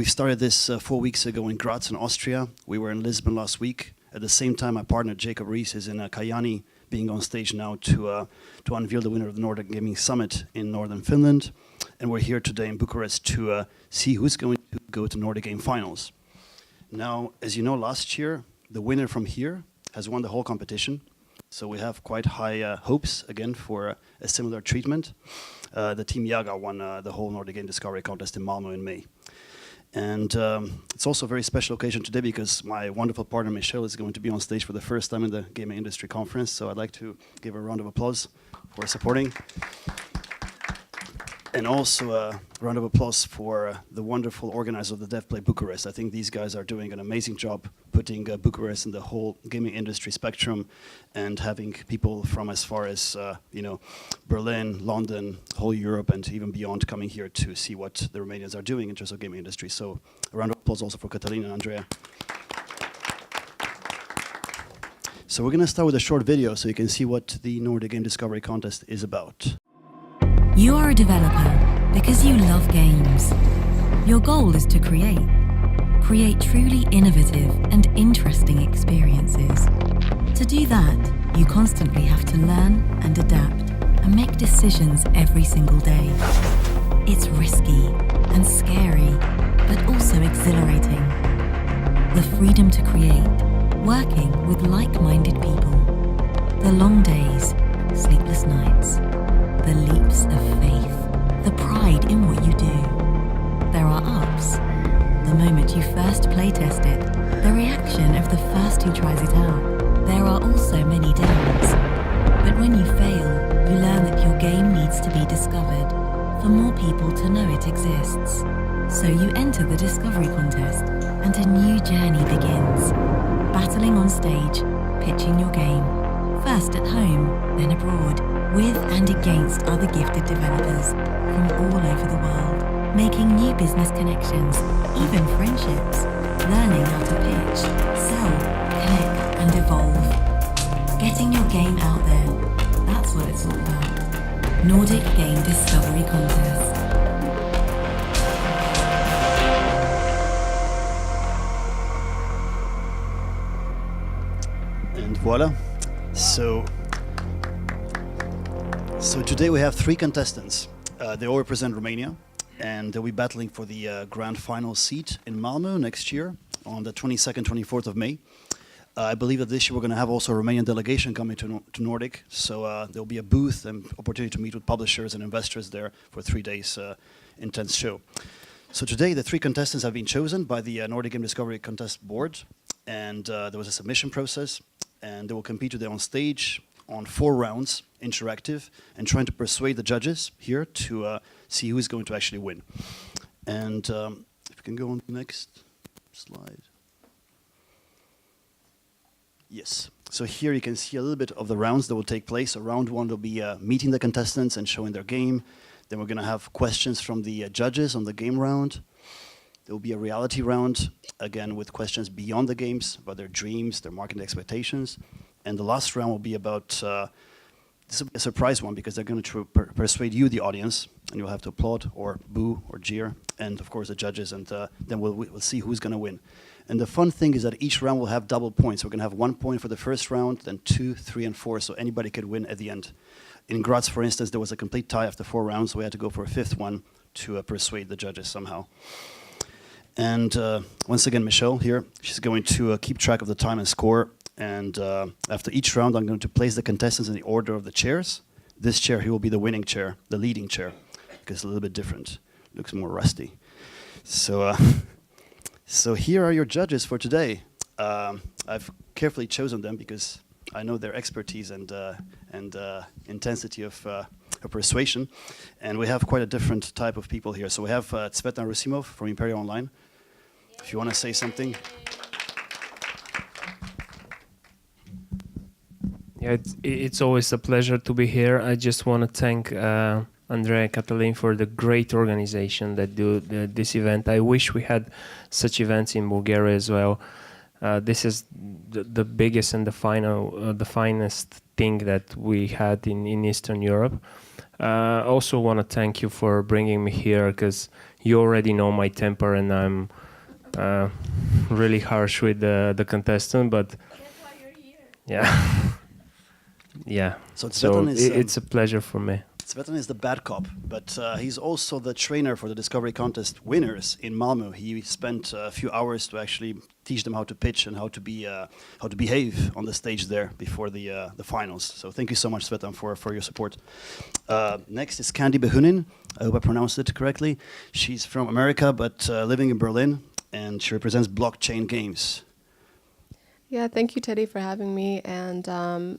We started this 4 weeks ago in Graz in Austria. We were in Lisbon last week. At the same time, my partner Jacob Rees is in Kajani, being on stage now to unveil the winner of the Nordic Gaming Summit in northern Finland. And we're here today in Bucharest to see who's going to go to Nordic Game Finals. Now, as you know, last year, the winner from here has won the whole competition. So we have quite high hopes, again, for a similar treatment. The Team Yaga won the whole Nordic Game Discovery Contest in Malmö in May. And it's also a very special occasion today because my wonderful partner Michel is going to be on stage for the first time in the Gaming Industry Conference. So I'd like to give a round of applause for supporting. And also a round of applause for the wonderful organizer of the Dev.Play Bucharest. I think these guys are doing an amazing job putting Bucharest in the whole gaming industry spectrum and having people from as far as Berlin, London, whole Europe, and even beyond coming here to see what the Romanians are doing in terms of gaming industry. So a round of applause also for Catalina and Andrea. So we're going to start with a short video so you can see what the Nordic Game Discovery Contest is about. You are a developer because you love games. Your goal is to create truly innovative and interesting experiences. To do that, you constantly have to learn and adapt and make decisions every single day. It's risky and scary, but also exhilarating. The freedom to create, working with like-minded people. The long days, sleepless nights. The leaps of faith, the pride in what you do. There are ups, the moment you first playtest it, the reaction of the first who tries it out. There are also many downs, but when you fail, you learn that your game needs to be discovered for more people to know it exists. So you enter the discovery contest and a new journey begins. Battling on stage, pitching your game, first at home, then abroad, with and against other gifted developers from all over the world, making new business connections, even friendships, learning how to pitch, sell, connect, and evolve. Getting your game out there, that's what it's all about. Nordic Game Discovery Contest. And voila. So today we have 3 contestants. They all represent Romania, and they'll be battling for the grand final seat in Malmö next year on the 22nd, 24th of May. I believe that this year we're going to have also a Romanian delegation coming to Nordic, so there'll be a booth and opportunity to meet with publishers and investors there for 3 days intense show. So today the 3 contestants have been chosen by the Nordic Game Discovery Contest Board, and there was a submission process, and they will compete today on stage on 4 rounds, interactive, and trying to persuade the judges here to see who is going to actually win. And if we can go on to the next slide. Yes, so here you can see a little bit of the rounds that will take place. So round 1 will be meeting the contestants and showing their game. Then we're going to have questions from the judges on the game round. There will be a reality round, again with questions beyond the games, about their dreams, their marketing expectations. And the last round will be about, this will be a surprise one because they're going to persuade you, the audience, and you'll have to applaud or boo or jeer, and of course the judges, and then we'll see who's going to win. And the fun thing is that each round will have double points. We're going to have 1 point for the first round, then 2, 3, and 4, so anybody could win at the end. In Graz, for instance, there was a complete tie after 4 rounds, so we had to go for a 5th one to persuade the judges somehow. And once again, Michelle here, she's going to keep track of the time and score. And after each round, I'm going to place the contestants in the order of the chairs. This chair here will be the winning chair, the leading chair, because it's a little bit different. Looks more rusty. So, so here are your judges for today. I've carefully chosen them because I know their expertise and intensity of persuasion. And we have quite a different type of people here. So we have Tsvetan Rusimov from Imperial Online. If you want to say something. Yeah, it's always a pleasure to be here. I just want to thank Andrea and Catalin for the great organization that do this event. I wish we had such events in Bulgaria as well. This is the biggest and the finest thing that we had in Eastern Europe. Also want to thank you for bringing me here, because you already know my temper and I'm really harsh with the contestant, but That's why you're here. yeah. Yeah. So Tsvetan is, it's a pleasure for me. Tsvetan is the bad cop, but he's also the trainer for the Discovery Contest winners in Malmö. He spent a few hours to actually teach them how to pitch and how to behave on the stage there before the finals. So thank you so much, Tsvetan, for your support. Next is Candy Behunin. I hope I pronounced it correctly. She's from America, but living in Berlin, and she represents blockchain games. Yeah, thank you, Teddy, for having me. And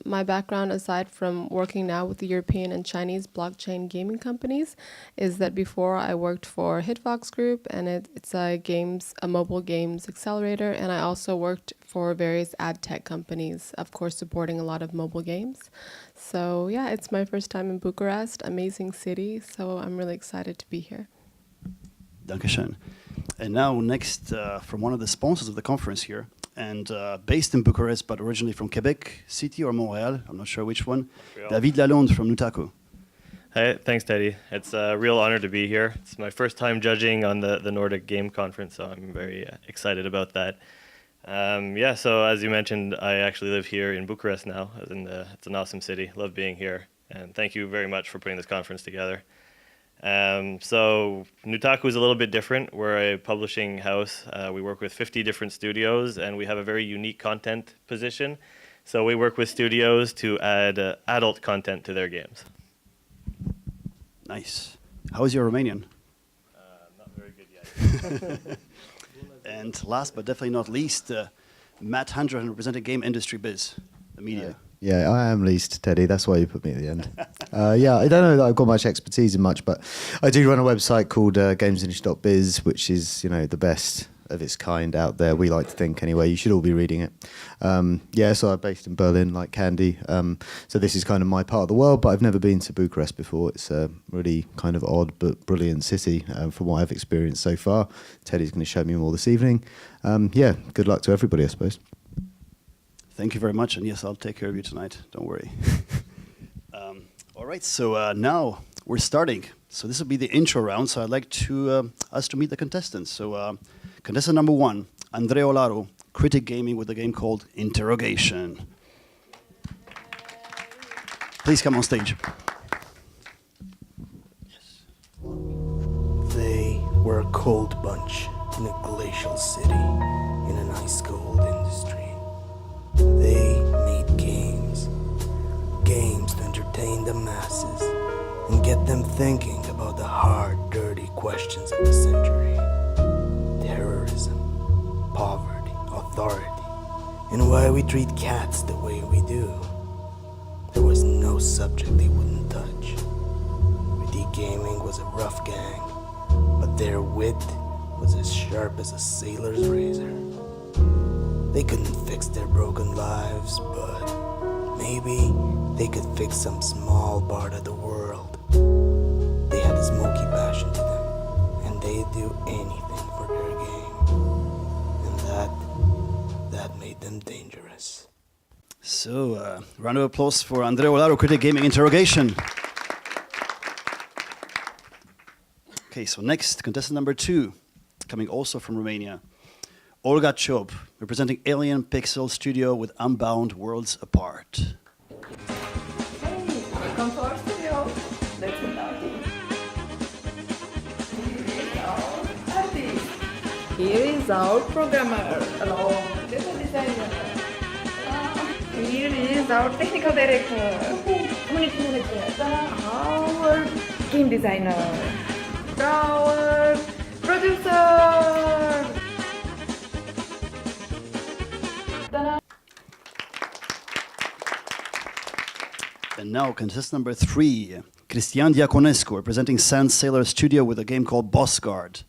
my background, aside from working now with the European and Chinese blockchain gaming companies, is that before I worked for Hitbox Group, and it's a mobile games accelerator. And I also worked for various ad tech companies, of course, supporting a lot of mobile games. So yeah, it's my first time in Bucharest, amazing city. So I'm really excited to be here. Dankeschön. And now next, from one of the sponsors of the conference here, and based in Bucharest, but originally from Quebec City or Montreal, I'm not sure which one, David Lalonde from Nutaku. Hey, thanks, Teddy. It's a real honor to be here. It's my first time judging on the Nordic Game Conference, so I'm very excited about that. Yeah, so as you mentioned, I actually live here in Bucharest now. It's an awesome city. Love being here. And thank you very much for putting this conference together. So Nutaku is a little bit different. We're a publishing house. We work with 50 different studios, and we have a very unique content position. So we work with studios to add adult content to their games. Nice. How is your Romanian? Not very good yet. And last but definitely not least, Matt Handren, representing Game Industry Biz, the media. Yeah, I am least, Teddy. That's why you put me at the end. Yeah, I don't know that I've got much expertise in much, but I do run a website called gamesindustry.biz, which is, the best of its kind out there. We like to think anyway. You should all be reading it. Yeah, so I'm based in Berlin, like Candy. So this is kind of my part of the world, but I've never been to Bucharest before. It's a really kind of odd but brilliant city from what I've experienced so far. Teddy's going to show me more this evening. Yeah, good luck to everybody, I suppose. Thank you very much, and yes, I'll take care of you tonight. Don't worry. All right, so now we're starting. So this will be the intro round. So I'd like us to meet the contestants. So contestant number 1, Andrei Olaru, critic gaming with a game called Interrogation. Please come on stage. They were a cold bunch in a glacial city in an ice-cold industry. They made games to entertain the masses and get them thinking about the hard, dirty questions of the century. Terrorism, poverty, authority, and why we treat cats the way we do. There was no subject they wouldn't touch. Critique gaming was a rough gang, but their wit was as sharp as a sailor's razor. They couldn't fix their broken lives, but maybe they could fix some small part of the world. They had a smoky passion to them, and they'd do anything for their game. And that made them dangerous. So, round of applause for Andrei Olaru, critic gaming Interrogation. Okay, so next, contestant number 2, coming also from Romania, Olga Chop, representing Alien Pixel Studio with Unbound Worlds Apart. Hey, welcome to our studio. Let's get started. Here is our artist. Here is our programmer. Hello. Level designer. Here is our technical director. Community manager. Our game designer. Our producer. And now contestant number 3, Cristian Diaconescu, representing Sand Sailor Studio with a game called Boss Guard.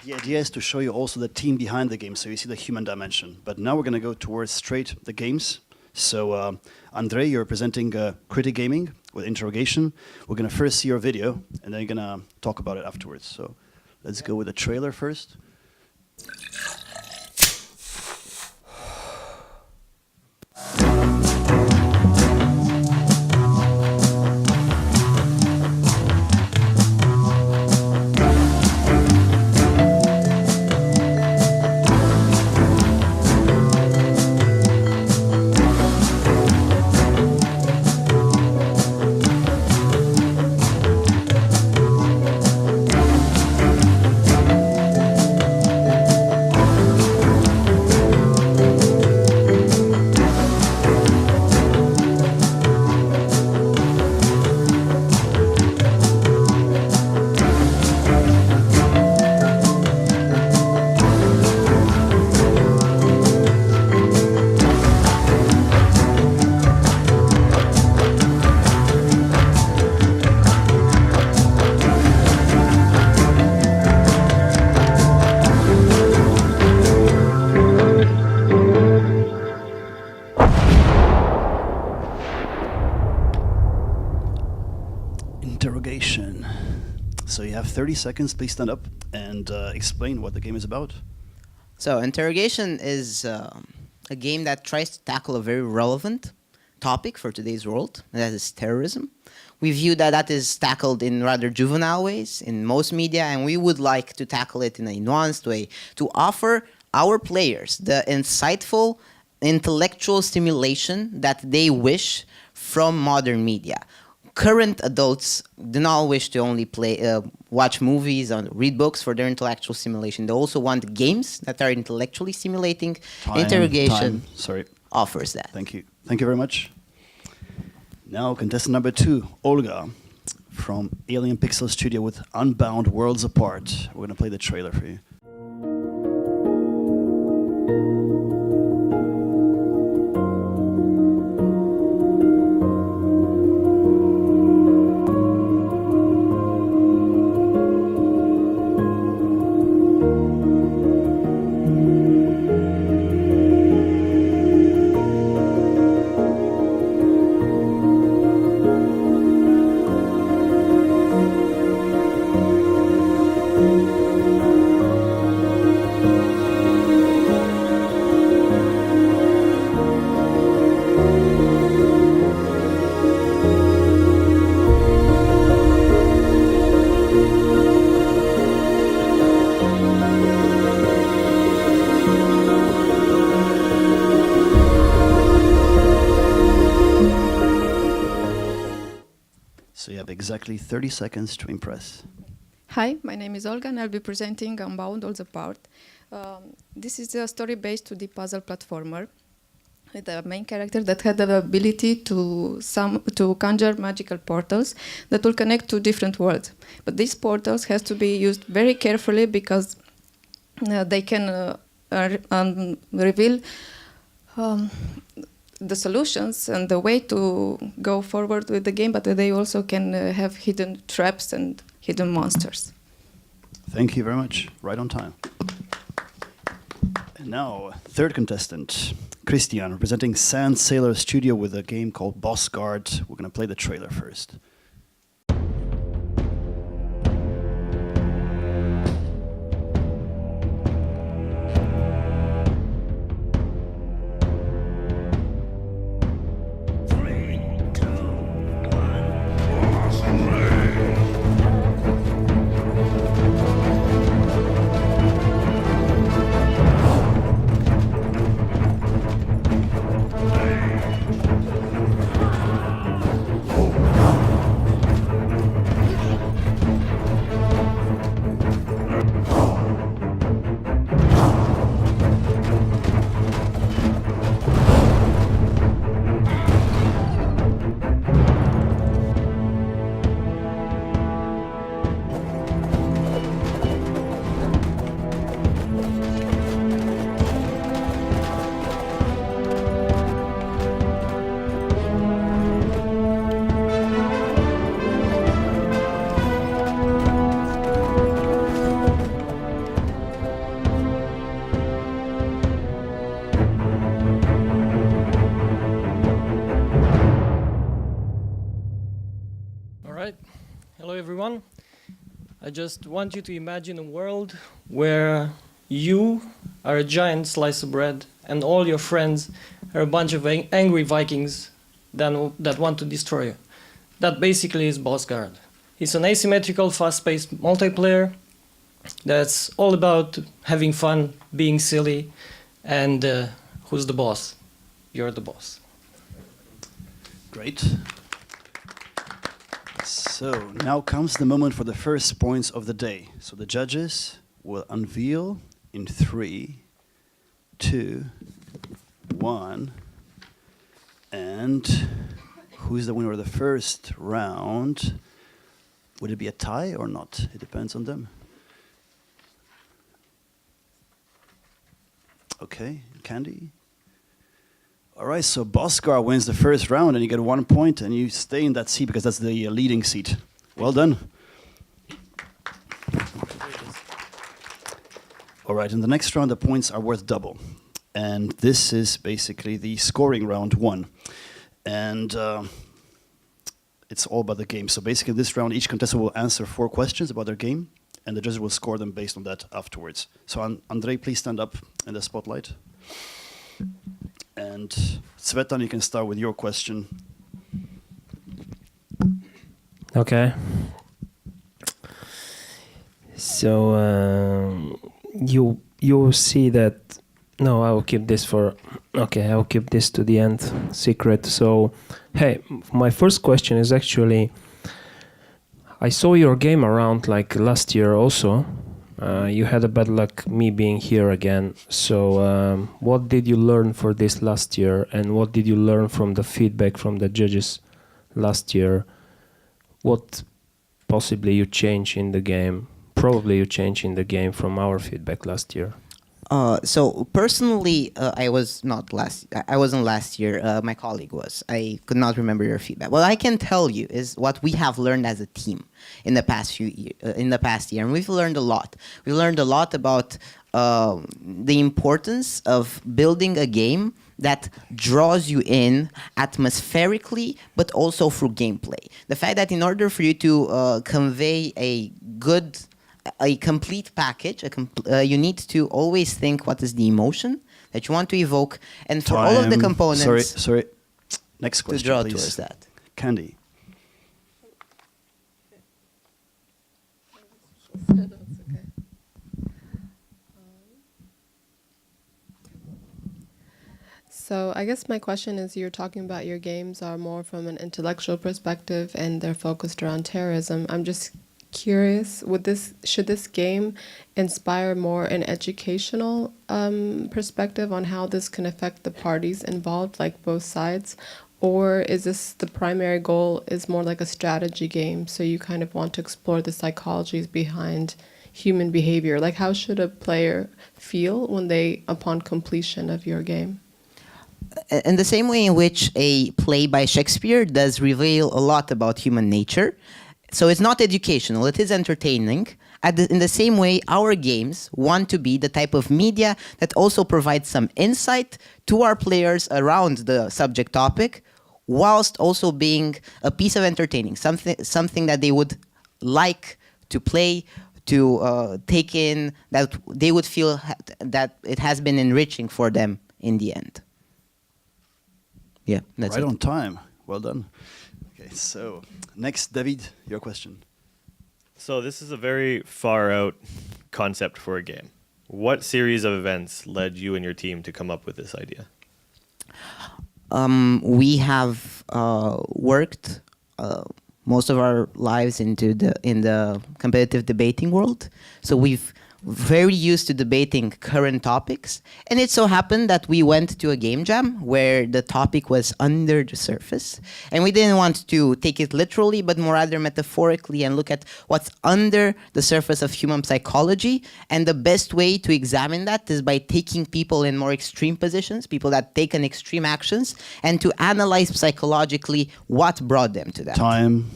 The idea is to show you also the team behind the game, so you see the human dimension. But now we're going to go towards straight the games. So, Andre, you're presenting Critic Gaming with interrogation. We're going to first see your video, and then you're going to talk about it afterwards. So, let's go with the trailer first. Interrogation. So you have 30 seconds. Please stand up and explain what the game is about. So Interrogation is a game that tries to tackle a very relevant topic for today's world, and that is terrorism. We view that that is tackled in rather juvenile ways in most media, and we would like to tackle it in a nuanced way to offer our players the insightful intellectual stimulation that they wish from modern media. Current adults do not wish to only watch movies or read books for their intellectual stimulation. They also want games that are intellectually stimulating. Interrogation offers that. Thank you. Thank you very much. Now, contestant number 2, Olga, from Alien Pixel Studio with Unbound Worlds Apart. We're going to play the trailer for you. So you have exactly 30 seconds to impress. Hi, my name is Olga and I'll be presenting Unbound Worlds Apart. This is a story-based 2D puzzle platformer. the main character that had the ability to conjure magical portals that will connect to different worlds. But these portals has to be used very carefully because they can reveal the solutions and the way to go forward with the game, but they also can have hidden traps and hidden monsters. Thank you very much. Right on time. And now, third contestant, Christian, representing Sand Sailor Studio with a game called Boss Guard. We're going to play the trailer first. Hello everyone. I just want you to imagine a world where you are a giant slice of bread and all your friends are a bunch of angry Vikings that want to destroy you. That basically is Boss Guard. It's an asymmetrical, fast-paced multiplayer that's all about having fun, being silly, and who's the boss? You're the boss. Great. So now comes the moment for the first points of the day. So the judges will unveil in 3, 2, 1. And who's the winner of the first round? Would it be a tie or not? It depends on them. Okay, Candy? All right, so Boskar wins the first round and you get 1 point and you stay in that seat because that's the leading seat. Well done. All right, in the next round, the points are worth double. And this is basically the scoring round 1. And it's all about the game. So basically this round, each contestant will answer 4 questions about their game and the judges will score them based on that afterwards. So Andrei, please stand up in the spotlight. And Svetan, you can start with your question. Okay. So you see that. No, I will keep this for. Okay, I will keep this to the end. Secret. So, hey, my first question is actually. I saw your game around like last year also. You had a bad luck me being here again. So what did you learn for this last year? And what did you learn from the feedback from the judges last year? What possibly you change in the game? Probably you change in the game from our feedback last year. So personally, I wasn't last year. My colleague was. I could not remember your feedback. What I can tell you is what we have learned as a team in the past year, and we've learned a lot. We learned a lot about the importance of building a game that draws you in atmospherically, but also through gameplay. The fact that in order for you to convey a complete package, you need to always think what is the emotion that you want to evoke, and for all of the components. Sorry. Next question, to draw please. towards that. Candy. So I guess my question is, you're talking about your games are more from an intellectual perspective and they're focused around terrorism. I'm just curious, should this game inspire more an educational perspective on how this can affect the parties involved, like both sides? Or is this the primary goal is more like a strategy game, so you kind of want to explore the psychologies behind human behavior? Like, how should a player feel when upon completion of your game? In the same way in which a play by Shakespeare does reveal a lot about human nature, so it's not educational, it is entertaining. In the same way, our games want to be the type of media that also provides some insight to our players around the subject topic, whilst also being a piece of entertaining, something that they would like to play, to take in, that they would feel that it has been enriching for them in the end. Yeah, that's right it. on time. Well done. Okay, so next, David, your question. So this is a very far out concept for a game. What series of events led you and your team to come up with this idea? We have worked most of our lives in the competitive debating world. So we've very used to debating current topics. And it so happened that we went to a game jam where the topic was under the surface. And we didn't want to take it literally, but more rather metaphorically and look at what's under the surface of human psychology. And the best way to examine that is by taking people in more extreme positions, people that taken extreme actions, and to analyze psychologically what brought them to that. Time.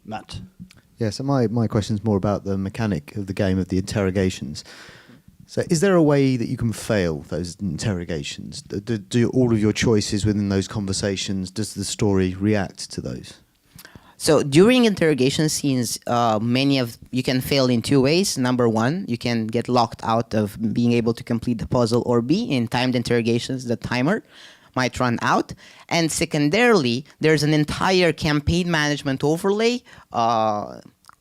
Matt. Yeah, so my question is more about the mechanic of the game, of the interrogations. So is there a way that you can fail those interrogations? Do all of your choices within those conversations, does the story react to those? So during interrogation scenes, you can fail in two ways. Number one, you can get locked out of being able to complete the puzzle, or B, in timed interrogations, the timer might run out. And secondarily, there's an entire campaign management overlay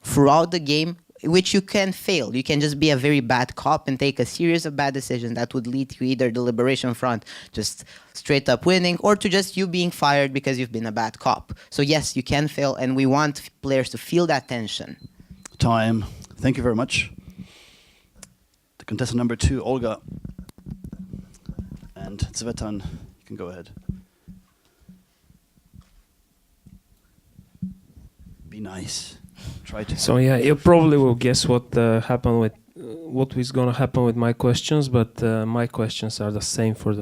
throughout the game, which you can fail. You can just be a very bad cop and take a series of bad decisions that would lead to either the Liberation Front just straight up winning, or to just you being fired because you've been a bad cop. So yes, you can fail, and we want players to feel that tension. Time. Thank you very much. The contestant number 2, Olga. And Zvetan, you can go ahead. Be nice. Try to. So yeah, you probably will guess what happened with what is going to happen with my questions, but my questions are the same for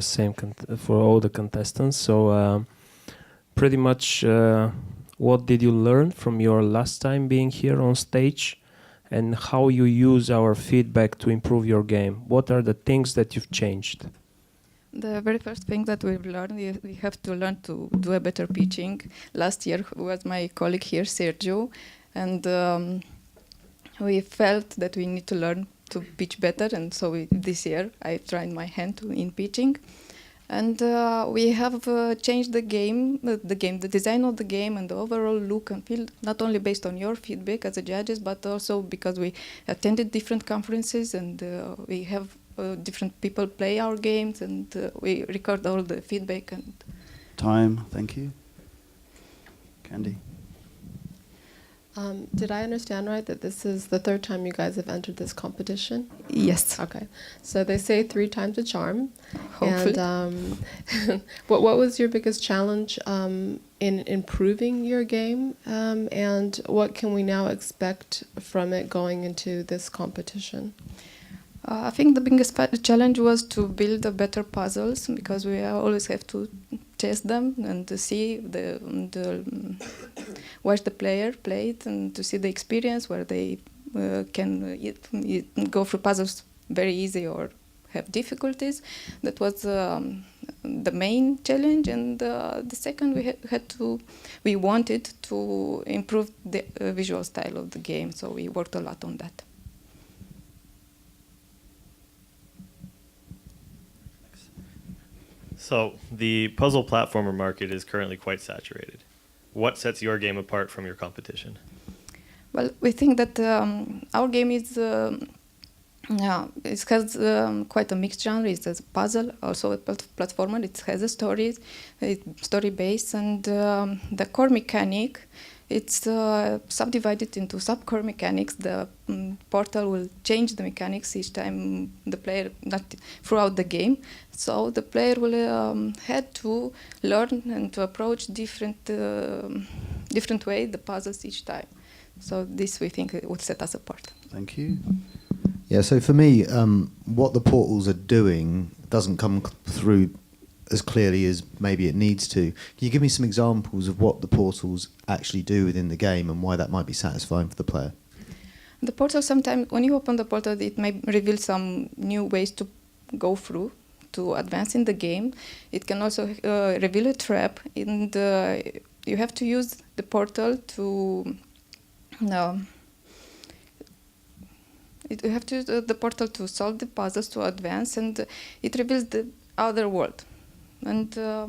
for all the contestants. So pretty much, what did you learn from your last time being here on stage, and how you use our feedback to improve your game? What are the things that you've changed? The very first thing that we've learned is we have to learn to do a better pitching. Last year was my colleague here, Sergio, and we felt that we need to learn to pitch better, and so this year I tried my hand in pitching. And we have changed the design of the game and the overall look and feel, not only based on your feedback as the judges, but also because we attended different conferences and we have different people play our games, and we record all the feedback. And Time, thank you. Candy. Did I understand right that this is the third time you guys have entered this competition? yes, Okay, so they say 3 times a charm. hopefully. And what was your biggest challenge in improving your game, and what can we now expect from it going into this competition? I think the biggest challenge was to build better puzzles, because we always have to test them and to see where the player played, and to see the experience where they can go through puzzles very easy or have difficulties. That was the main challenge, and the second we wanted to improve the visual style of the game, so we worked a lot on that. So the puzzle platformer market is currently quite saturated. What sets your game apart from your competition? Well, we think that our game is it has quite a mixed genre. It's a puzzle, also a platformer. It has a story, story base, and the core mechanic It's subdivided into sub-core mechanics. The portal will change the mechanics each time the player, not throughout the game. So the player will have to learn and to approach different way the puzzles each time. So this we think would set us apart. Thank you. Yeah, so for me, what the portals are doing doesn't come through as clearly as maybe it needs to. Can you give me some examples of what the portals actually do within the game and why that might be satisfying for the player? The portal, sometimes when you open the portal, it may reveal some new ways to go through to advance in the game. It can also reveal a trap, and you have to use the portal to you have to use the portal to solve the puzzles, to advance, and it reveals the other world. And I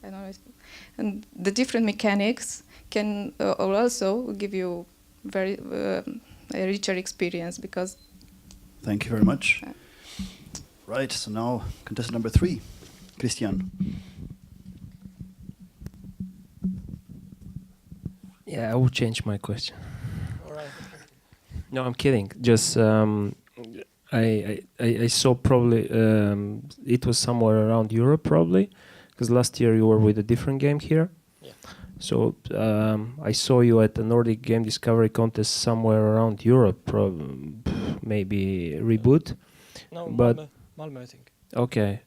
don't know, and the different mechanics can also give you very a richer experience because. Thank you very much. Right, so now contestant number 3, Christian. Yeah, I will change my question. All right. No, I'm kidding. Just I saw probably it was somewhere around Europe probably, because last year you were with a different game here. Yeah. So I saw you at the Nordic Game Discovery Contest somewhere around Europe, maybe Reboot. No, but Malmö, I think. Okay.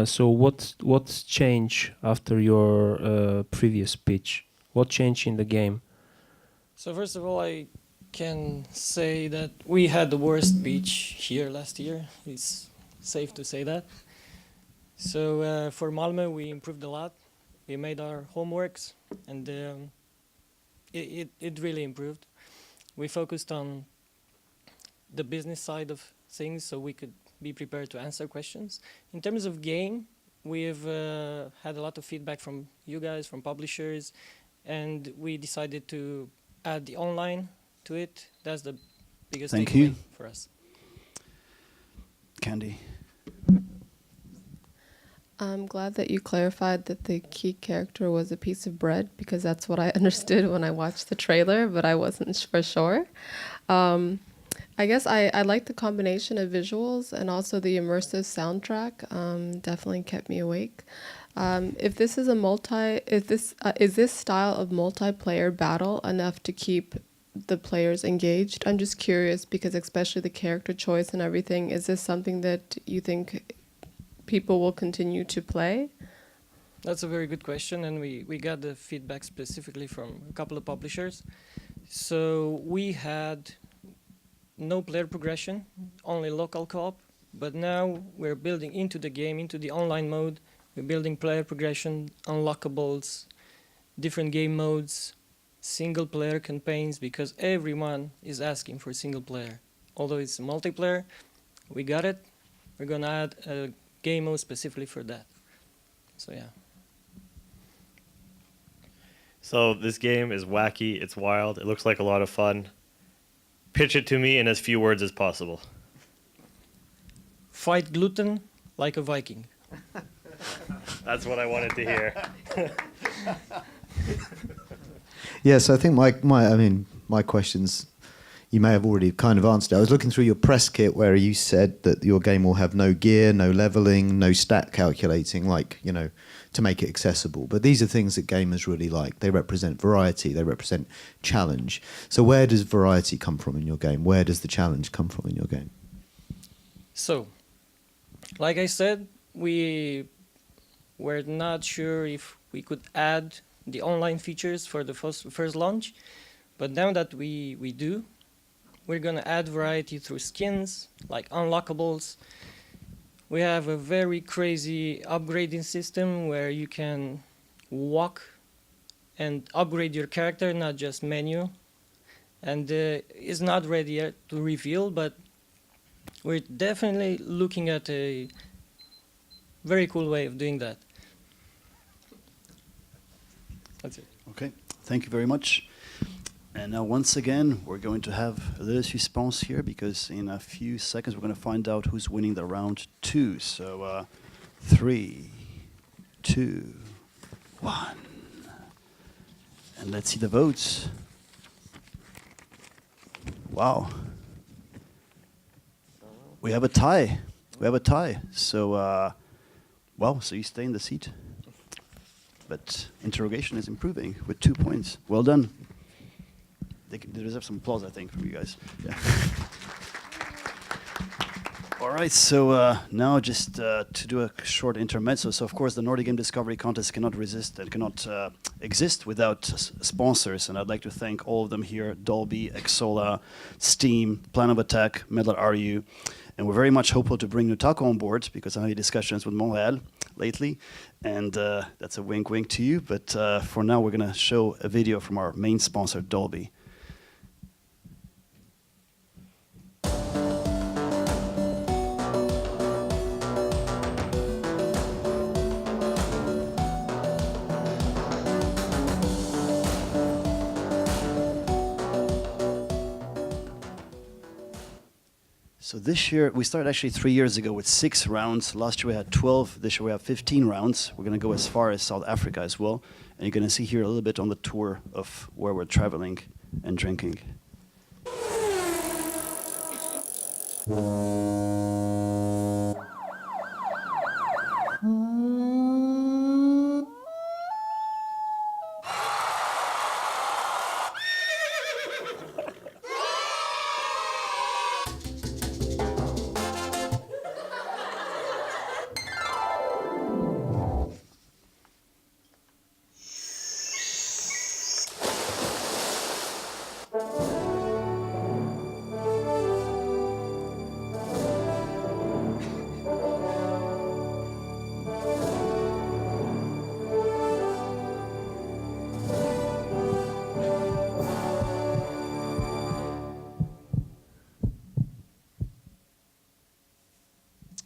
So what's changed after your previous pitch? What changed in the game? So first of all, I can say that we had the worst beach here last year. It's safe to say that. So for Malmö, we improved a lot. We made our homeworks, and it really improved. We focused on the business side of things, so we could be prepared to answer questions. In terms of game, we've had a lot of feedback from you guys, from publishers, and we decided to add the online to it. That's the biggest takeaway for us. Candy. I'm glad that you clarified that the key character was a piece of bread, because that's what I understood when I watched the trailer, but I wasn't for sure. I guess I like the combination of visuals and also the immersive soundtrack. Definitely kept me awake. If this is is this style of multiplayer battle enough to keep the players engaged? I'm just curious, because especially the character choice and everything, is this something that you think people will continue to play? That's a very good question, and we got the feedback specifically from a couple of publishers. So we had no player progression, only local co-op, but now we're building into the game, into the online mode. We're building player progression, unlockables, different game modes, single player campaigns, because everyone is asking for single player. Although it's multiplayer, we got it. We're gonna add a game mode specifically for that. So yeah. So this game is wacky, it's wild, it looks like a lot of fun. Pitch it to me in as few words as possible. Fight gluten like a Viking. That's what I wanted to hear. Yeah, so I think my questions, you may have already kind of answered. I was looking through your press kit where you said that your game will have no gear, no leveling, no stat calculating, like, you know, to make it accessible. But these are things that gamers really like. They represent variety, they represent challenge. So where does variety come from in your game? Where does the challenge come from in your game? So, like I said, we were not sure if we could add the online features for the first launch, but now that we do, we're gonna add variety through skins, like unlockables. We have a very crazy upgrading system where you can walk and upgrade your character, not just menu. And it's not ready yet to reveal, but we're definitely looking at a very cool way of doing that. That's it. Okay, thank you very much. And now once again, we're going to have a little suspense here, because in a few seconds we're going to find out who's winning the round 2. So 3, 2, 1. And let's see the votes. Wow. We have a tie. We have a tie. So, well, so you stay in the seat. But interrogation is improving with 2 points. Well done. They deserve some applause, I think, from you guys. Yeah. All right, so now just to do a short intermezzo. So, of course, the Nordic Game Discovery Contest cannot resist and cannot exist without sponsors. And I'd like to thank all of them here: Dolby, Exola, Steam, Plan of Attack, Medal.ru. And we're very much hopeful to bring Nutaku on board because I had discussions with Montreal lately. And that's a wink wink to you. But for now, we're going to show a video from our main sponsor, Dolby. So this year, we started actually 3 years ago with 6 rounds. Last year we had 12, this year we have 15 rounds. We're gonna go as far as South Africa as well. And you're gonna see here a little bit on the tour of where we're traveling and drinking.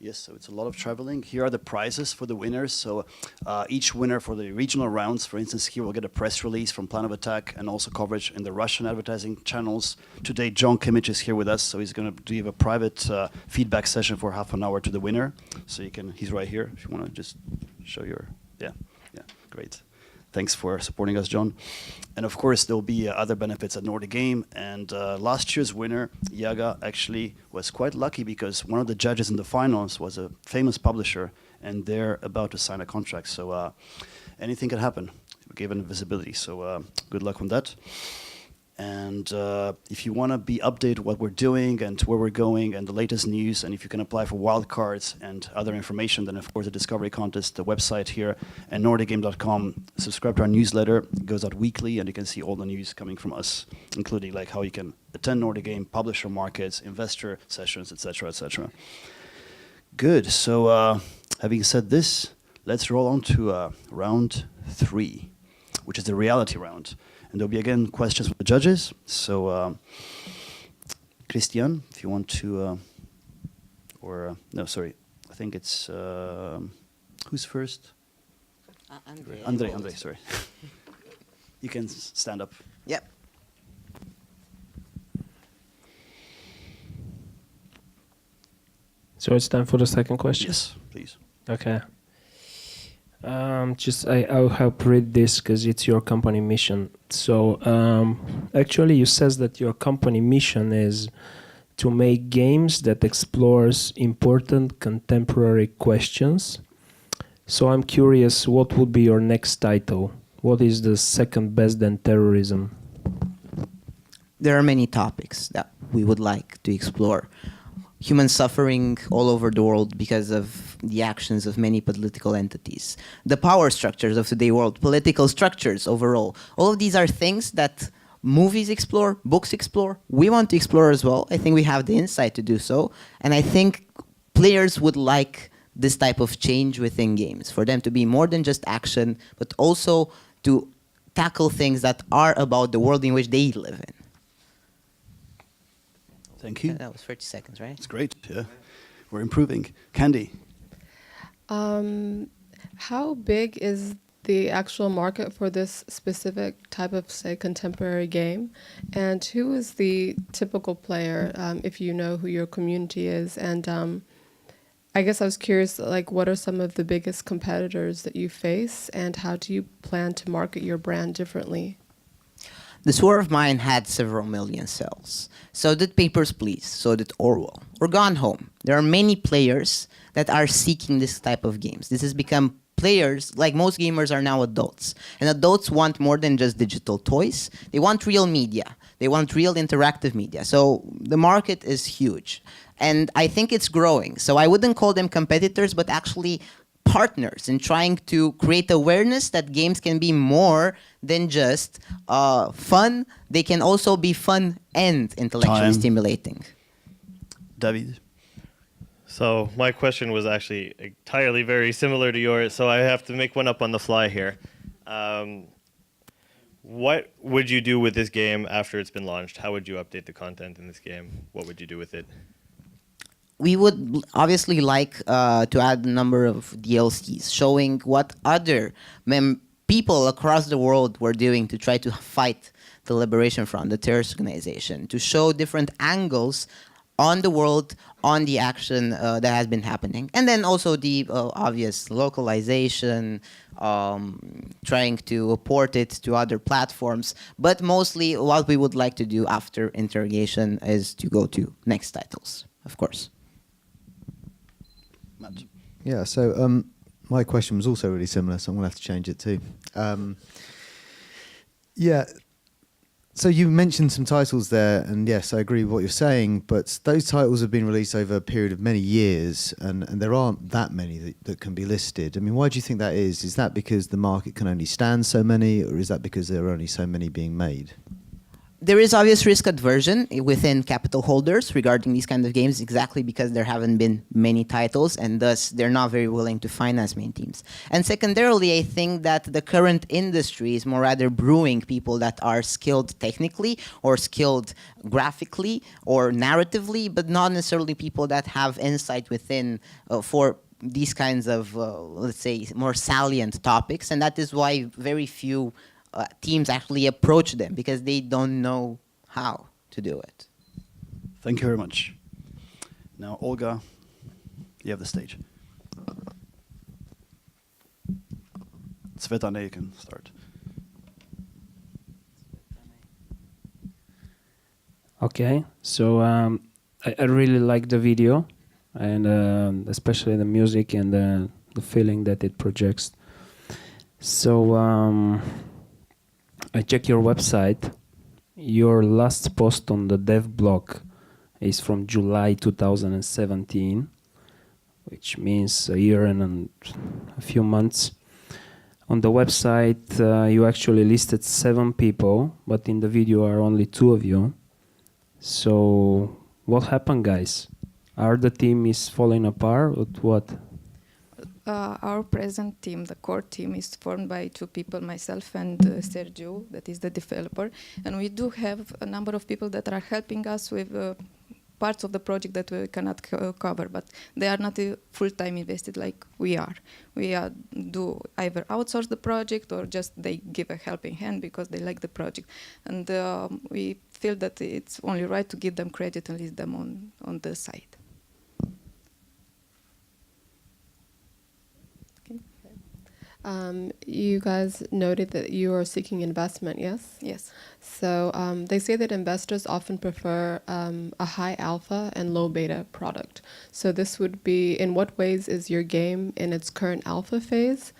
Yes, so it's a lot of traveling. Here are the prizes for the winners. So each winner for the regional rounds, for instance, here will get a press release from Plan of Attack and also coverage in the Russian advertising channels. Today, John Kimmich is here with us, so he's going to give a private feedback session for half an hour to the winner. So you can, he's right here, if you want to just show your, yeah, great. Thanks for supporting us, John. And of course, there'll be other benefits at Nordic Game. And last year's winner, Yaga, actually was quite lucky because one of the judges in the finals was a famous publisher, and they're about to sign a contract. So anything can happen, given visibility. So good luck on that. And if you want to be updated what we're doing and where we're going and the latest news, and if you can apply for wildcards and other information, then of course the Discovery Contest, the website here, and nordicgame.com. Subscribe to our newsletter. It goes out weekly, and you can see all the news coming from us, including like how you can attend Nordic Game, publisher markets, investor sessions, etc., etc. Good. So having said this, let's roll on to round 3, which is the reality round. And there'll be, again, questions with the judges. So, Christian, if you want to, no, sorry. I think it's, who's first? Andre, sorry. You can stand up. Yep. So it's time for the second question? Yes, please. Okay. I'll help read this because it's your company mission. So actually you says that your company mission is to make games that explores important contemporary questions. So I'm curious, what would be your next title? What is the second best than terrorism? There are many topics that we would like to explore. Human suffering all over the world because of the actions of many political entities. The power structures of today's world, political structures overall. All of these are things that movies explore, books explore. We want to explore as well. I think we have the insight to do so. And I think players would like this type of change within games, for them to be more than just action, but also to tackle things that are about the world in which they live in. Thank you. That was 30 seconds, right? It's great, yeah. We're improving. Candy. How big is the actual market for this specific type of, say, contemporary game? And who is the typical player, if you know who your community is? And I guess I was curious, like, what are some of the biggest competitors that you face, and how do you plan to market your brand differently? This War of Mine had several million sales. So did Papers, Please. So did Orwell. Or Gone Home. There are many players that are seeking this type of games. This has become players, like most gamers are now adults. And adults want more than just digital toys. They want real media. They want real interactive media. So the market is huge. And I think it's growing. So I wouldn't call them competitors, but actually partners in trying to create awareness that games can be more than just fun. They can also be fun and intellectually stimulating. David? So my question was actually entirely very similar to yours, so I have to make one up on the fly here. What would you do with this game after it's been launched? How would you update the content in this game? What would you do with it? We would obviously like to add a number of DLCs showing what other people across the world were doing to try to fight the Liberation Front, the terrorist organization, to show different angles on the world, on the action that has been happening. And then also the obvious localization, trying to port it to other platforms. But mostly what we would like to do after interrogation is to go to next titles, of course. Matt? Yeah, so my question was also really similar, so I'm going to have to change it too. Yeah, so you mentioned some titles there, and yes, I agree with what you're saying, but those titles have been released over a period of many years, and there aren't that many that can be listed. I mean, why do you think that is? Is that because the market can only stand so many, or is that because there are only so many being made? There is obvious risk aversion within capital holders regarding these kind of games, exactly because there haven't been many titles, and thus they're not very willing to finance main teams. And secondarily, I think that the current industry is more rather brewing people that are skilled technically or skilled graphically or narratively, but not necessarily people that have insight within for these kinds of, let's say, more salient topics. And that is why very few teams actually approach them, because they don't know how to do it. Thank you very much. Now, Olga, you have the stage. Svetlana, you can start. Okay, so I really like the video, and especially the music and the feeling that it projects. So I check your website. Your last post on the dev blog is from July 2017, which means a year and a few months. On the website, you actually listed 7 people, but in the video are only 2 of you. So what happened, guys? Are the team is falling apart or what? Our present team, the core team, is formed by 2 people, myself and Sergio, that is the developer. And we do have a number of people that are helping us with parts of the project that we cannot cover, but they are not full-time invested like we are. We do either outsource the project or just they give a helping hand because they like the project. And we feel that it's only right to give them credit and list them on the site. You guys noted that you are seeking investment, yes? Yes. So they say that investors often prefer a high alpha and low beta product. So this would be, in what ways is your game in its current alpha phase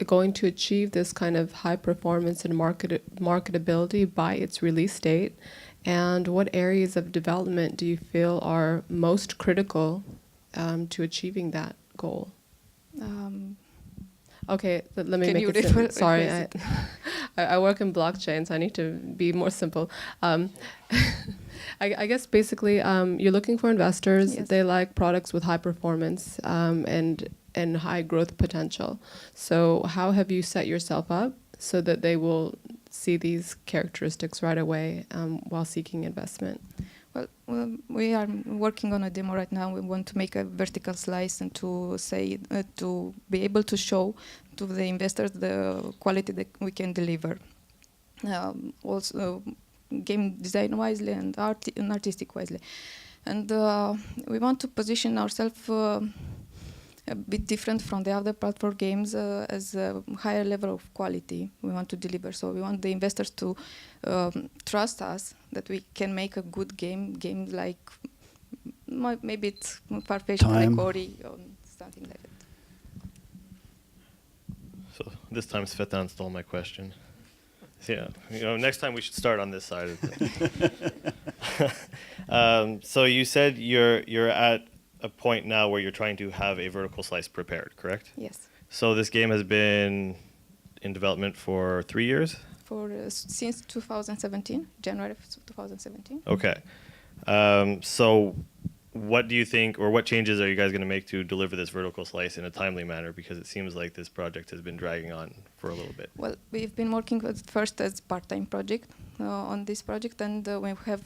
going to achieve this kind of high performance and marketability by its release date? And what areas of development do you feel are most critical to achieving that goal? Okay, let me make it simple. Sorry, I work in blockchain, so I need to be more simple. I guess basically you're looking for investors. Yes. They like products with high performance and high growth potential. So how have you set yourself up so that they will see these characteristics right away while seeking investment? Well, we are working on a demo right now. We want to make a vertical slice and to say to be able to show to the investors the quality that we can deliver. Also, game design wisely and artistic wisely, and we want to position ourselves a bit different from the other platform games as a higher level of quality we want to deliver. So we want the investors to trust us that we can make a good game like maybe it's far-fetched like Ori or something like that. So this time Svetan stole my question. Yeah, next time we should start on this side of it. So you said you're at a point now where you're trying to have a vertical slice prepared, correct? Yes. So this game has been in development for 3 years? Since 2017, January of 2017. Okay. So what do you think, or what changes are you guys going to make to deliver this vertical slice in a timely manner? Because it seems like this project has been dragging on for a little bit. Well, we've been working first as part-time project on this project, and we have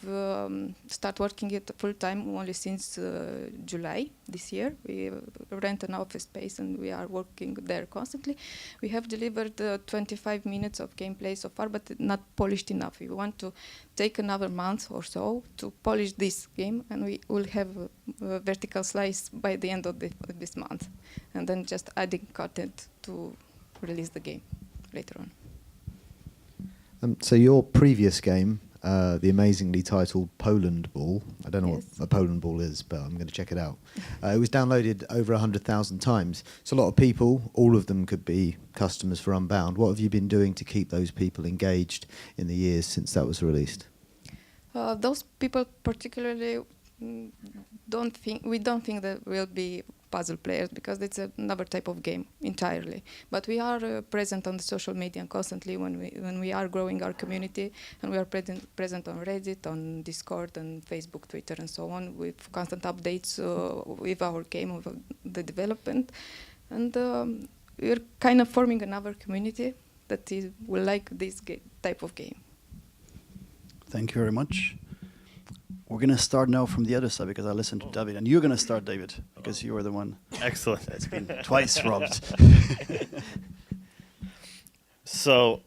started working it full-time only since July this year. We rent an office space and we are working there constantly. We have delivered 25 minutes of gameplay so far, but not polished enough. We want to take another month or so to polish this game, and we will have a vertical slice by the end of this month, and then just adding content to release the game later on. So your previous game, the amazingly titled Poland Ball, I don't know what a Poland Ball is, but I'm going to check it out. It was downloaded over 100,000 times. So a lot of people, all of them could be customers for Unbound. What have you been doing to keep those people engaged in the years since that was released? Those people particularly don't think that will be puzzle players, because it's another type of game entirely. But we are present on the social media constantly when we are growing our community, and we are present on Reddit, on Discord, and Facebook, Twitter, and so on, with constant updates with our game, of the development, and we're kind of forming another community that will like this type of game. Thank you very much. We're going to start now from the other side, because I listened to David. And you're going to start, David, because you were the one. Excellent. That's been twice robbed. So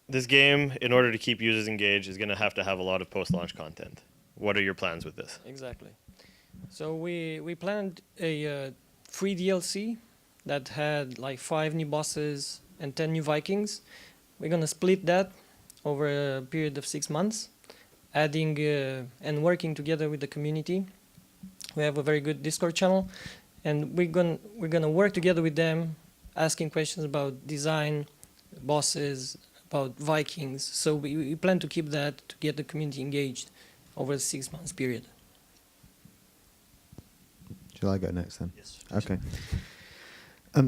this game, in order to keep users engaged, is going to have a lot of post-launch content. What are your plans with this? Exactly. So we planned a free DLC that had like 5 new bosses and 10 new Vikings. We're going to split that over a period of 6 months, adding and working together with the community. We have a very good Discord channel, and we're gonna work together with them, asking questions about design, bosses, about Vikings. So we plan to keep that to get the community engaged over a 6 months period. Shall I go next then? Yes. Okay.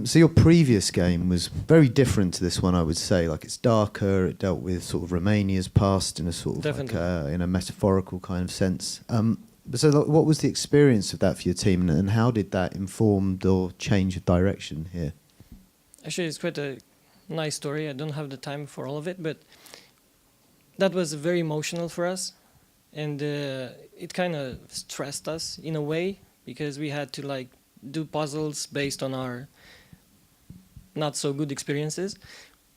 So your previous game was very different to this one, I would say. Like, it's darker. It dealt with sort of Romania's past in a sort of like, in a metaphorical kind of sense. So what was the experience of that for your team, and how did that inform or change of direction here? Actually, it's quite a nice story. I don't have the time for all of it, but that was very emotional for us, and it kind of stressed us in a way, because we had to like do puzzles based on our not so good experiences.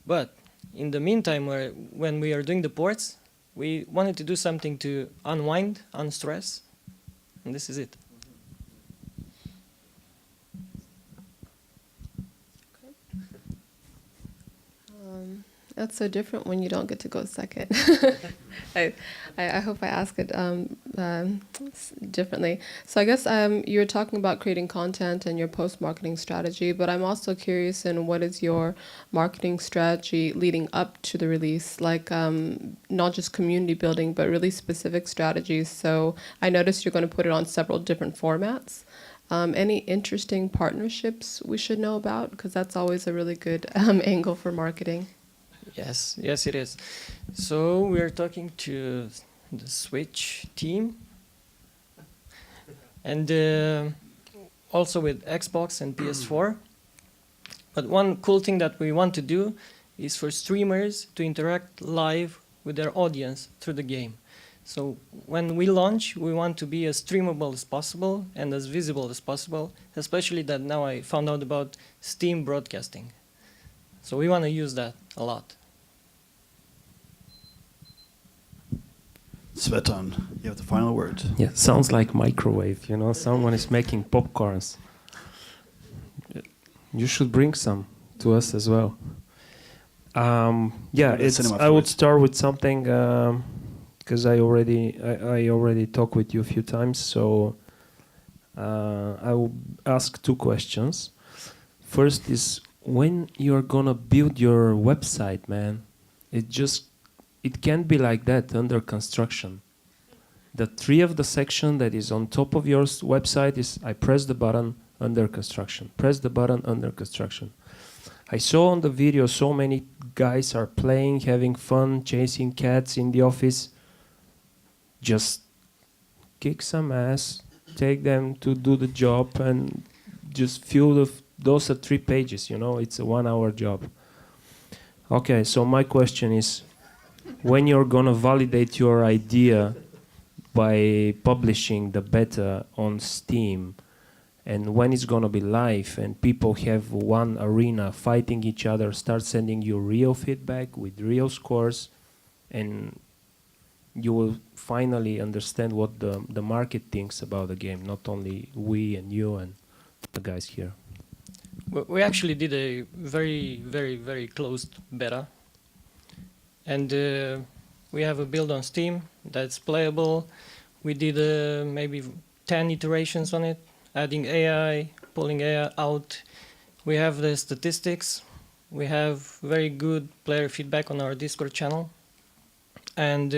But in the meantime, when we are doing the ports, we wanted to do something to unwind, unstress, and this is it. That's so different when you don't get to go second. I hope I ask it differently. So I guess you were talking about creating content and your post-marketing strategy, but I'm also curious in what is your marketing strategy leading up to the release, like not just community building, but really specific strategies. So I noticed you're going to put it on several different formats. Any interesting partnerships we should know about? Because that's always a really good angle for marketing. Yes, it is. So we are talking to the Switch team, and also with Xbox and PS4. But one cool thing that we want to do is for streamers to interact live with their audience through the game. So when we launch, we want to be as streamable as possible and as visible as possible, especially that now I found out about Steam broadcasting. So we want to use that a lot. Svetan, you have the final word. Yeah, sounds like microwave, you know, someone is making popcorns. You should bring some to us as well. Yeah, I would start with something because I already talked with you a few times. So I will ask two questions. First is when you're gonna build your website, man. It can't be like that under construction. The tree of the section that is on top of your website is I press the button under construction. Press the button under construction. I saw on the video so many guys are playing, having fun, chasing cats in the office. Just kick some ass, take them to do the job, and just fill those are 3 pages. It's a 1-hour job. Okay, so my question is, when you're gonna validate your idea by publishing the beta on Steam, and when it's gonna be live and people have one arena fighting each other, start sending you real feedback with real scores, and you will finally understand what the market thinks about the game, not only we and you and the guys here. We actually did a very, very, very closed beta. And we have a build on Steam that's playable. We did maybe 10 iterations on it, adding AI, pulling AI out. We have the statistics. We have very good player feedback on our Discord channel. And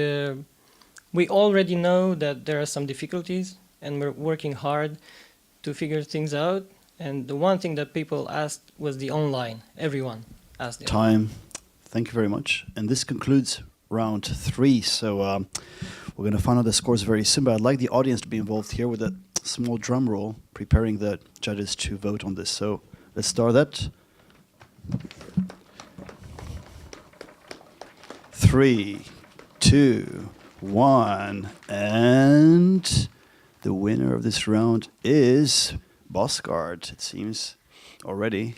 we already know that there are some difficulties, and we're working hard to figure things out. And the one thing that people asked was the online. Everyone asked the Time. Thank you very much. And this concludes round 3. So we're going to find out the scores very soon. But I'd like the audience to be involved here with a small drum roll, preparing the judges to vote on this. So let's start that. 3, 2, 1, and the winner of this round is Bossguard, it seems, already.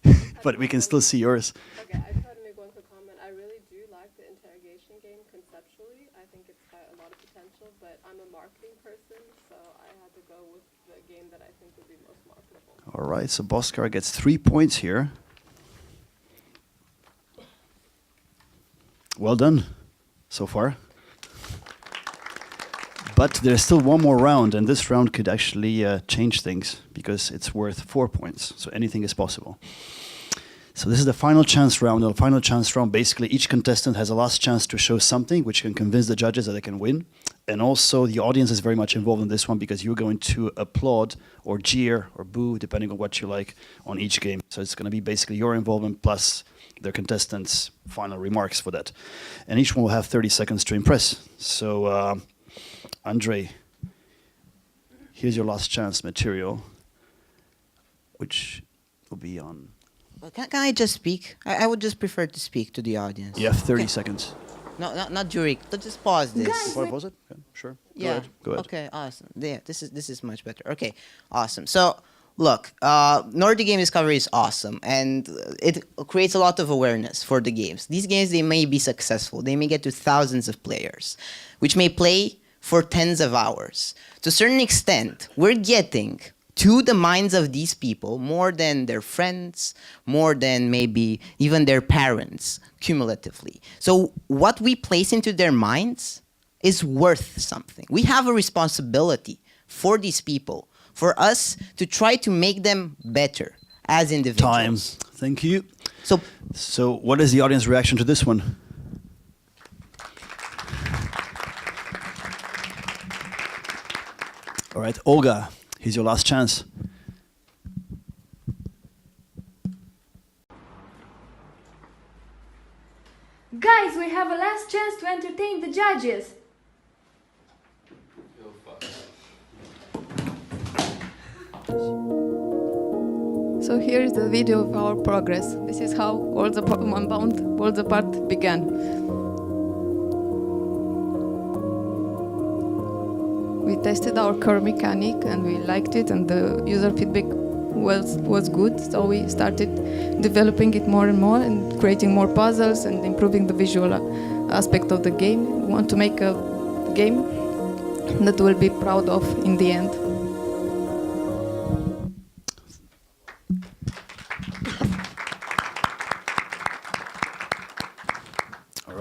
Yeah, but we can still see yours. Okay, I try to make one quick comment. I really do like the interrogation game conceptually. I think it's got a lot of potential, but I'm a marketing person, so I had to go with the game that I think would be most marketable. All right, so Bossguard gets 3 points here. Well done so far. But there's still one more round, and this round could actually change things because it's worth 4 points. So anything is possible. So this is the final chance round. The final chance round, basically each contestant has a last chance to show something which can convince the judges that they can win. And also the audience is very much involved in this one because you're going to applaud or jeer or boo, depending on what you like, on each game. So it's going to be basically your involvement plus their contestants' final remarks for that. And each one will have 30 seconds to impress. So Andre, here's your last chance material, which will be on... Well, can I just speak? I would just prefer to speak to the audience. You have 30 seconds. No, not during. Let's just pause this. Before I pause it? Okay, sure. Yeah. Go ahead. Okay, awesome. Yeah, this is much better. Okay, awesome. So, look, Nordic game discovery is awesome, and it creates a lot of awareness for the games. These games, they may be successful. They may get to thousands of players, which may play for tens of hours. To a certain extent, we're getting to the minds of these people more than their friends, more than maybe even their parents, cumulatively. So what we place into their minds is worth something. We have a responsibility for these people, for us to try to make them better as individuals. Time. Thank you. So what is the audience reaction to this one? All right, Olga, here's your last chance. Guys, we have a last chance to entertain the judges. So here is the video of our progress. This is how all the Unbound Worlds Apart began. We tested our core mechanic and we liked it, and the user feedback was good, so we started developing it more and more and creating more puzzles and improving the visual aspect of the game. We want to make a game that we'll be proud of in the end.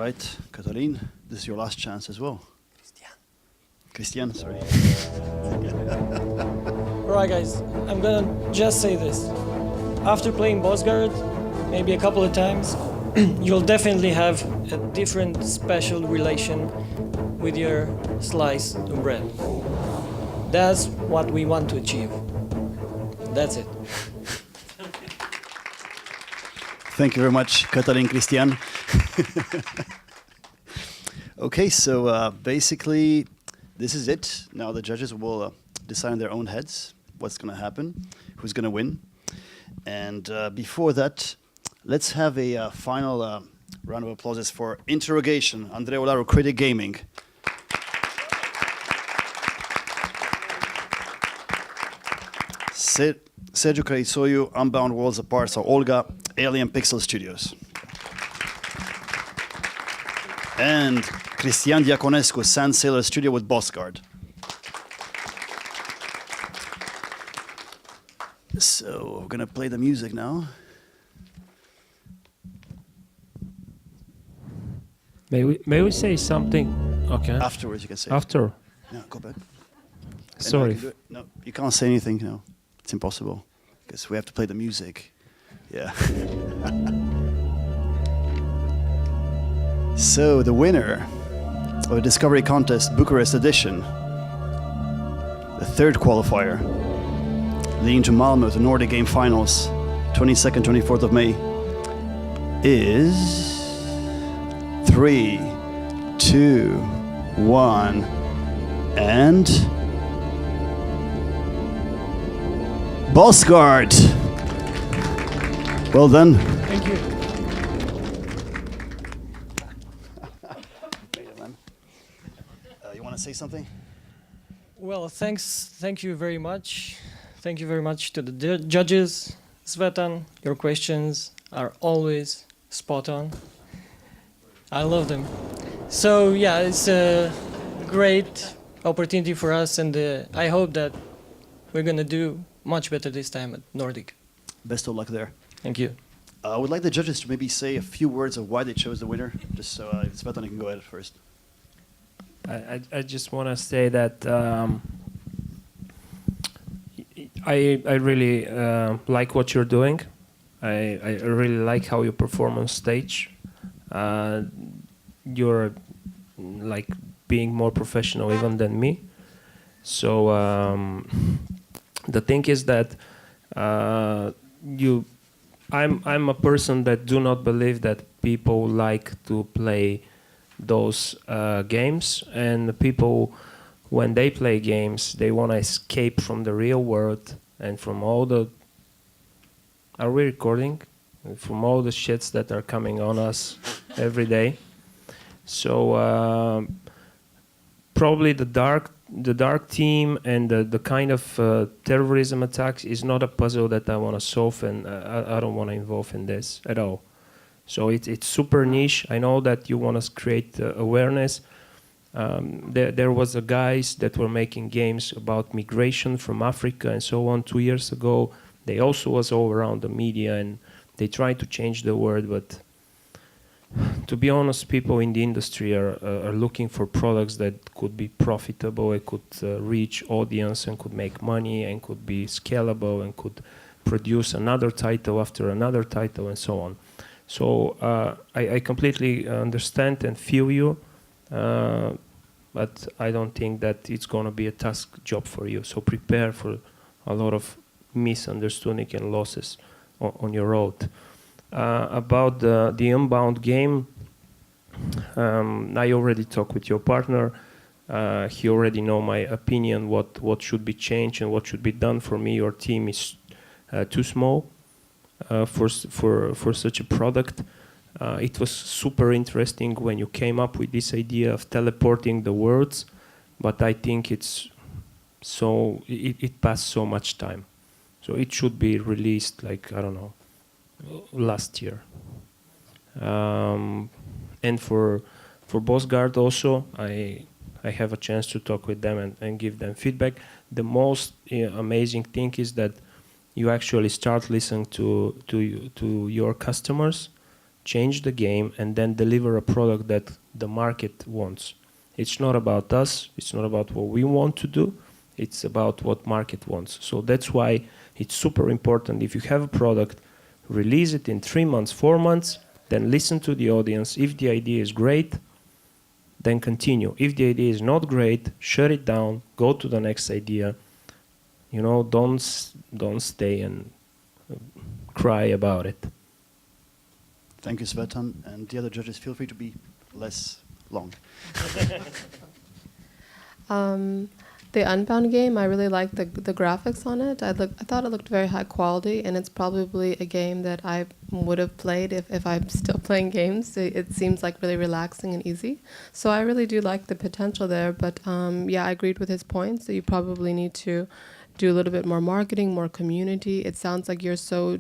right, Katalin, this is your last chance as well. Christian, sorry. Alright guys, I'm gonna just say this. After playing Bosgard, maybe a couple of times, you'll definitely have a different special relation with your slice of bread. That's what we want to achieve. That's it. Thank you very much, Katalin, Christian. Okay, so basically, this is it. Now the judges will decide in their own heads what's going to happen, who's going to win. And before that, let's have a final round of applause for Interrogation, Andrei Olaru, Critic Gaming. Sergiu Craisoiu, Unbound Worlds Apart, so Olga, Alien Pixel Studios. And Cristian Diaconescu, Sand Sailor Studio with Bosgard. So we're gonna play the music now. May we say something? Okay. Afterwards, you can say. After. Yeah, go back. Sorry. No, you can't say anything. No, it's impossible because we have to play the music. Yeah. So the winner of the Discovery Contest Bucharest edition, the third qualifier, leading to Malmö to Nordic Game Finals, 22nd, 24th of May, is 3, 2, 1, and Bosgard. Well done. Thank you. You want to say something? Well, thank you very much. Thank you very much to the judges. Svetan, your questions are always spot on. I love them. So yeah, it's a great opportunity for us, and I hope that we're gonna do much better this time at Nordic. Best of luck there. Thank you. I would like the judges to maybe say a few words of why they chose the winner, just so Svetan can go ahead first. I just want to say that I really like what you're doing. I really like how you perform on stage. You're like being more professional even than me. So the thing is that I'm a person that do not believe that people like to play those games, and the people, when they play games, they want to escape from the real world and from all the... Are we recording? From all the shits that are coming on us every day. So probably the dark theme and the kind of terrorism attacks is not a puzzle that I want to solve, and I don't want to involve in this at all. So it's super niche. I know that you want to create awareness. There was a guys that were making games about migration from Africa and so on 2 years ago. They also was all around the media, and they tried to change the word, but to be honest, people in the industry are looking for products that could be profitable, it could reach audience and could make money and could be scalable and could produce another title after another title and so on. So I completely understand and feel you, but I don't think that it's going to be a task job for you. So prepare for a lot of misunderstanding and losses on your road. About the Unbound game, I already talked with your partner. He already know my opinion, what should be changed and what should be done. For me, your team is too small for such a product. It was super interesting when you came up with this idea of teleporting the worlds, but I think it passed so much time. So it should be released, like, I don't know, last year. And for Bosgard also, I have a chance to talk with them and give them feedback. The most amazing thing is that you actually start listening to your customers, change the game, and then deliver a product that the market wants. It's not about us, it's not about what we want to do, it's about what market wants. So that's why it's super important. If you have a product, release it in 3 months, 4 months, then listen to the audience. If the idea is great, then continue. If the idea is not great, shut it down, go to the next idea. You know, don't stay and cry about it. Thank you, Svetan. And the other judges, feel free to be less long. The Unbound game, I really liked the graphics on it. I thought it looked very high quality, and it's probably a game that I would have played if I'm still playing games. It seems like really relaxing and easy. So I really do like the potential there. But yeah, I agreed with his points that you probably need to do a little bit more marketing, more community. It sounds like you're so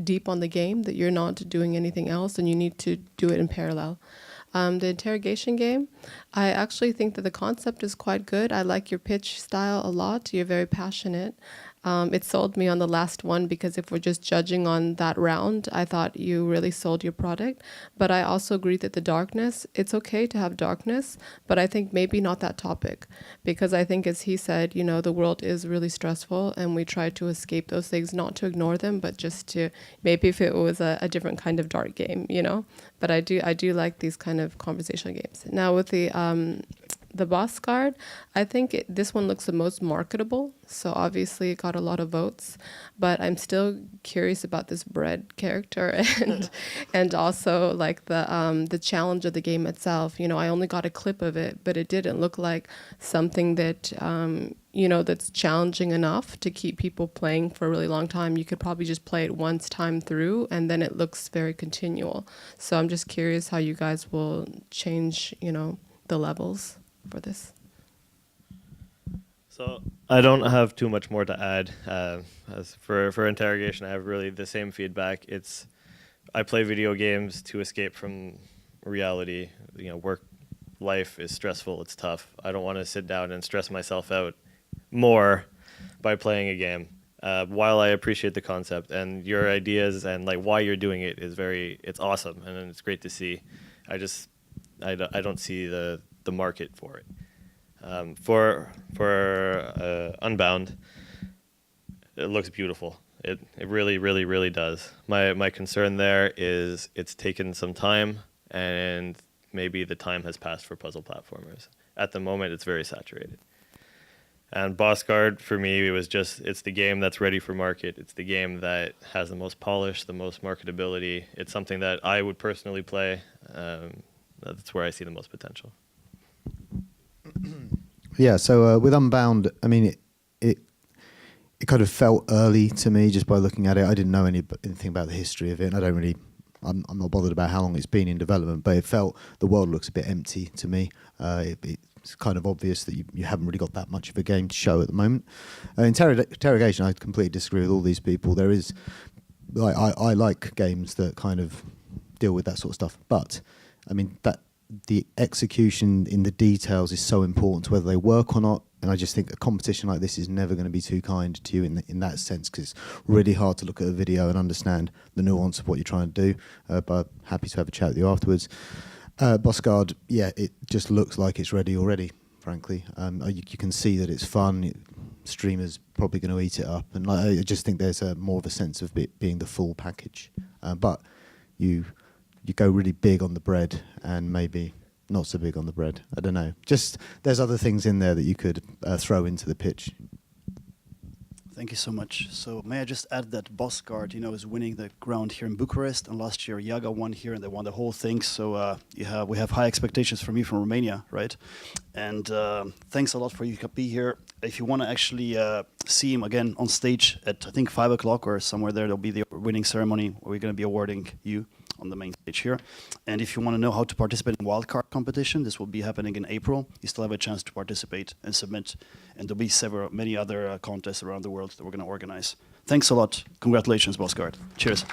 deep on the game that you're not doing anything else, and you need to do it in parallel. The interrogation game, I actually think that the concept is quite good. I like your pitch style a lot. You're very passionate. It sold me on the last one because if we're just judging on that round, I thought you really sold your product. But I also agree that the darkness, it's okay to have darkness, but I think maybe not that topic. Because I think, as he said, you know, the world is really stressful and we try to escape those things, not to ignore them, but just to, maybe if it was a different kind of dark game, you know. But I do like these kind of conversational games. Now with the boss guard, I think this one looks the most marketable. So obviously it got a lot of votes, but I'm still curious about this bread character and also like the challenge of the game itself. You know, I only got a clip of it, but it didn't look like something that, you know, that's challenging enough to keep people playing for a really long time. You could probably just play it once time through and then it looks very continual. So I'm just curious how you guys will change, you know, the levels for this. So I don't have too much more to add. As for interrogation, I have really the same feedback. I play video games to escape from reality. You know, work life is stressful. It's tough. I don't want to sit down and stress myself out more by playing a game. While I appreciate the concept and your ideas and like why you're doing it is it's awesome and it's great to see. I don't see the market for it. For Unbound, it looks beautiful. It really, really, really does. My concern there is it's taken some time, and maybe the time has passed for puzzle platformers. At the moment, it's very saturated. And Boss Guard, for me, it's the game that's ready for market. It's the game that has the most polish, the most marketability. It's something that I would personally play. That's where I see the most potential. Yeah, so with Unbound, I mean, it kind of felt early to me just by looking at it. I didn't know anything about the history of it. And I'm not bothered about how long it's been in development, but it felt the world looks a bit empty to me. It's kind of obvious that you haven't really got that much of a game to show at the moment. Interrogation, I completely disagree with all these people. There is, I like games that kind of deal with that sort of stuff, but I mean that the execution in the details is so important to whether they work or not. And I just think a competition like this is never going to be too kind to you in that sense, because it's really hard to look at a video and understand the nuance of what you're trying to do. But happy to have a chat with you afterwards. Boss Guard, yeah, it just looks like it's ready already, frankly. You can see that it's fun. Streamers probably going to eat it up. And I just think there's more of a sense of it being the full package. But you go really big on the bread and maybe not so big on the bread. I don't know. Just there's other things in there that you could throw into the pitch. Thank you so much. So may I just add that Boss Guard, is winning the ground here in Bucharest, and last year Yaga won here and they won the whole thing. So we have high expectations from you from Romania, right? And thanks a lot for you to be here. If you want to actually see him again on stage at I think 5 o'clock or somewhere there, there'll be the winning ceremony where we're going to be awarding you on the main stage here. And if you want to know how to participate in wildcard competition, this will be happening in April. You still have a chance to participate and submit. And there'll be many other contests around the world that we're going to organize. Thanks a lot. Congratulations, Boss Guard. Cheers.